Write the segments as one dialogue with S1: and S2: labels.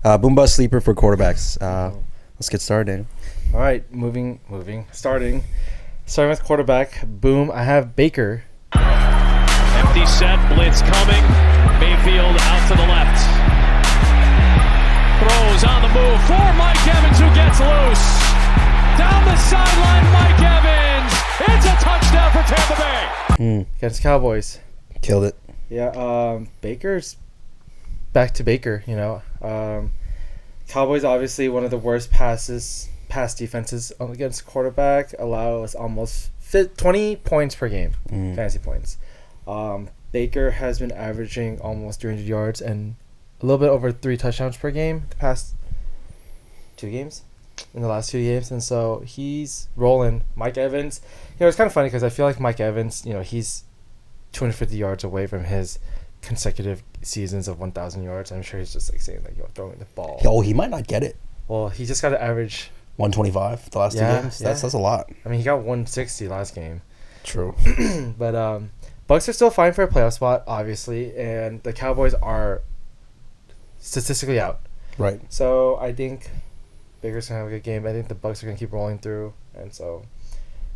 S1: Boom bust sleeper for quarterbacks. Let's get started, Daniel.
S2: All right, starting with quarterback. Boom, I have Baker.
S3: Empty set, blitz coming. Mayfield out to the left. Throws on the move for Mike Evans, who gets loose. Down the sideline, Mike Evans. It's a touchdown for Tampa Bay.
S2: Against Cowboys.
S1: Killed it.
S2: Yeah, Baker's back to Baker, Cowboys obviously one of the worst pass defenses against quarterback, allows almost 20 points per game, fantasy points. Baker has been averaging almost 300 yards and a little bit over 3 touchdowns per game the past 2 games, in the last 2 games, and so he's rolling. Mike Evans, it's kind of funny because I feel like Mike Evans, he's 250 yards away from his consecutive seasons of 1,000 yards. I'm sure he's just saying throwing the ball.
S1: Oh, he might not get it.
S2: Well, he just got to average
S1: 125 the last 2 games. That's a lot.
S2: I mean, he got 160 last game.
S1: True.
S2: But Bucks are still fine for a playoff spot, obviously, and the Cowboys are statistically out.
S1: Right.
S2: So I think Baker's gonna have a good game. I think the Bucks are gonna keep rolling through, and so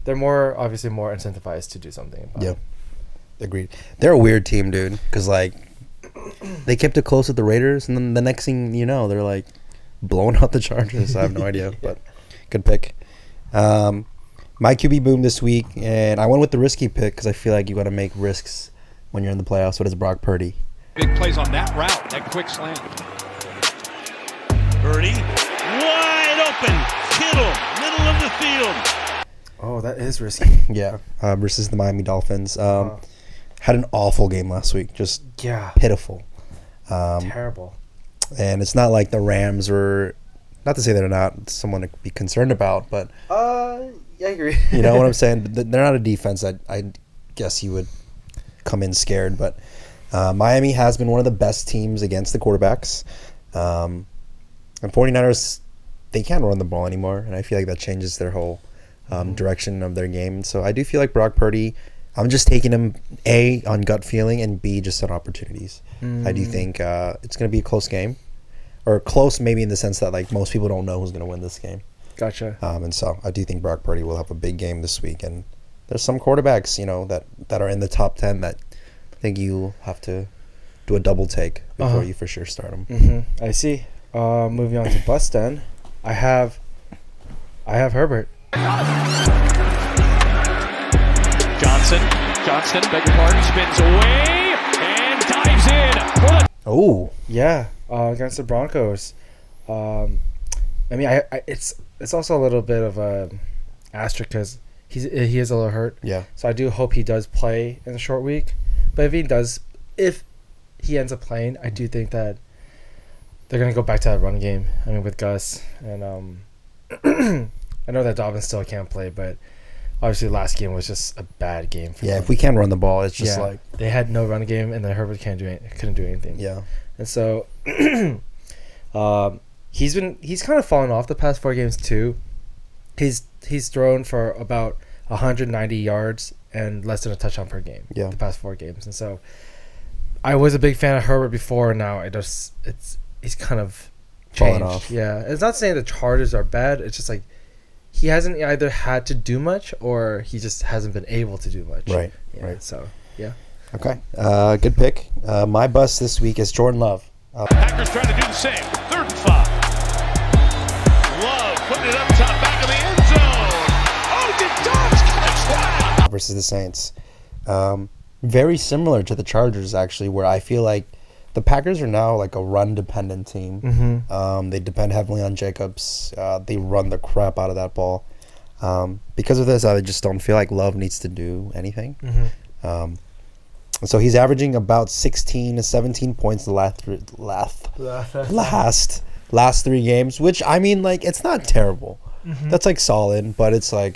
S2: they're obviously more incentivized to do something about it.
S1: Agreed. They're a weird team, dude, because they kept it close with the Raiders, and then the next thing you know, they're blowing out the Chargers. I have no idea, but good pick. My QB boom this week, and I went with the risky pick because I feel like you got to make risks when you're in the playoffs. What is Brock Purdy?
S3: Big plays on that route, that quick slant.
S4: Purdy, wide open, Kittle, middle of the field.
S2: Oh, that is risky.
S1: Yeah, versus the Miami Dolphins. Had an awful game last week, just pitiful.
S2: Terrible.
S1: And it's not like the Rams were, not to say they're not someone to be concerned about, but
S2: I agree.
S1: you know what I'm saying? They're not a defense that I guess you would come in scared, but Miami has been one of the best teams against the quarterbacks. And 49ers, they can't run the ball anymore, and I feel like that changes their whole direction of their game. So I do feel like Brock Purdy, I'm just taking him A, on gut feeling, and B, just on opportunities. I do think it's going to be a close game, or close maybe in the sense that most people don't know who's going to win this game.
S2: Gotcha.
S1: And so I do think Brock Purdy will have a big game this week, and there's some quarterbacks that are in the top 10 that I think you have to do a double take before you for sure start them.
S2: I see. Moving on to bust then, I have Herbert.
S3: Johnson, beg your pardon, spins away and dives in.
S1: Oh.
S2: Yeah, against the Broncos. I mean, it's also a little bit of a asterisk because he is a little hurt.
S1: Yeah.
S2: So I do hope he does play in the short week. But if he ends up playing, I do think that they're gonna go back to that run game. I mean, with Gus and I know that Dobbins still can't play, but obviously last game was just a bad game for them.
S1: If we can't run the ball, it's just
S2: they had no run game, and then Herbert couldn't do anything.
S1: Yeah.
S2: And so he's kind of fallen off the past 4 games too. He's thrown for about 190 yards and less than a touchdown per game.
S1: Yeah.
S2: The past 4 games, and so I was a big fan of Herbert before, and now he's kind of changed.
S1: Fallen off.
S2: Yeah, it's not saying the Chargers are bad. It's just he hasn't either had to do much or he just hasn't been able to do much.
S1: Right.
S2: Yeah,
S1: Right.
S2: So yeah.
S1: Okay. Good pick. My bust this week is Jordan Love.
S4: Packers trying to do the same. 3rd and 5. Love putting it up top, back of the end zone. Oh, did Dobbs catch that?
S1: Versus the Saints. Very similar to the Chargers, actually, where I feel like the Packers are now a run-dependent team.
S2: Mm-hmm.
S1: They depend heavily on Jacobs. They run the crap out of that ball. Because of this, I just don't feel like Love needs to do anything.
S2: Mm-hmm.
S1: So he's averaging about 16 to 17 points the last 3 games, which, I mean, it's not terrible.
S2: Mm-hmm.
S1: That's, solid, but it's, I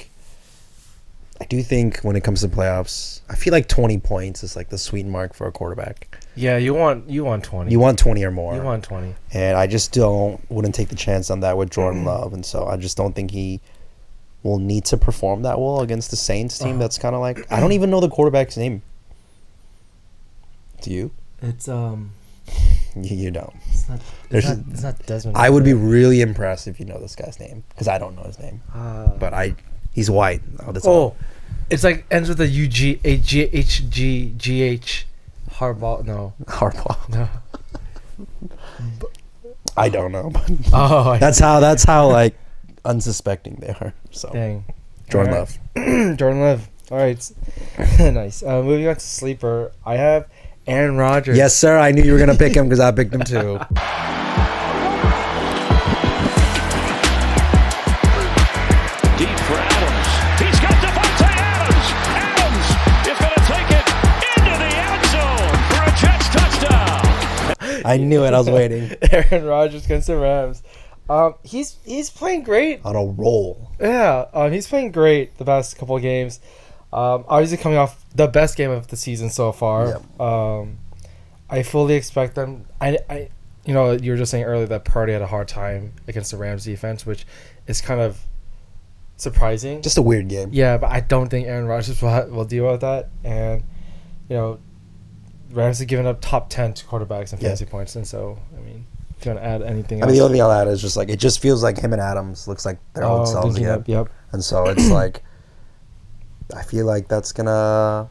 S1: do think when it comes to playoffs, I feel like 20 points is, the sweet mark for a quarterback.
S2: Yeah, you want 20.
S1: You want 20 or more.
S2: You want 20.
S1: And I just wouldn't take the chance on that with Jordan Love, and so I just don't think he will need to perform that well against the Saints team. That's kind of I don't even know the quarterback's name. Do you?
S2: It's
S1: You don't.
S2: It's not.
S1: There's-
S2: It's not Desmond.
S1: I would be
S2: Ritter.
S1: really impressed if you know this guy's name because I don't know his name. But he's white. Oh, that's all.
S2: Oh, it's like ends with a UGHGH. Harbaugh. No.
S1: Harbaugh.
S2: No.
S1: I don't know.
S2: Oh,
S1: That's how like unsuspecting they are. So
S2: dang.
S1: Jordan
S2: All
S1: Love.
S2: right. Jordan Love. All right. Nice. Moving on to sleeper. I have Aaron Rodgers.
S1: Yes, sir. I knew you were gonna pick him because I picked him too.
S3: Deep for Adams. He's got Devontae Adams. Adams is going to take it into the end zone for a Jets touchdown.
S1: I knew it. I was waiting.
S2: Aaron Rodgers against the Rams. He's playing great.
S1: On a roll.
S2: Yeah, he's playing great the past couple of games. Obviously coming off the best game of the season so far.
S1: Yep.
S2: I fully expect them. You were just saying earlier that Purdy had a hard time against the Rams defense, which is kind of surprising.
S1: Just a weird game.
S2: Yeah, but I don't think Aaron Rodgers will deal with that. And Rams have given up top 10 to quarterbacks in fantasy points, and so I mean, if you want to add anything
S1: I
S2: else?
S1: mean, the only thing I'll add is just like it just feels like him and Adams looks like their old selves
S2: linking
S1: again.
S2: up, yep.
S1: And so it's like I feel like that's gonna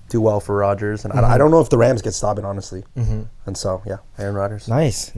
S1: do well for Rodgers, and I don't know if the Rams get stopping honestly.
S2: Mm-hmm.
S1: And so yeah, Aaron Rodgers.
S2: Nice.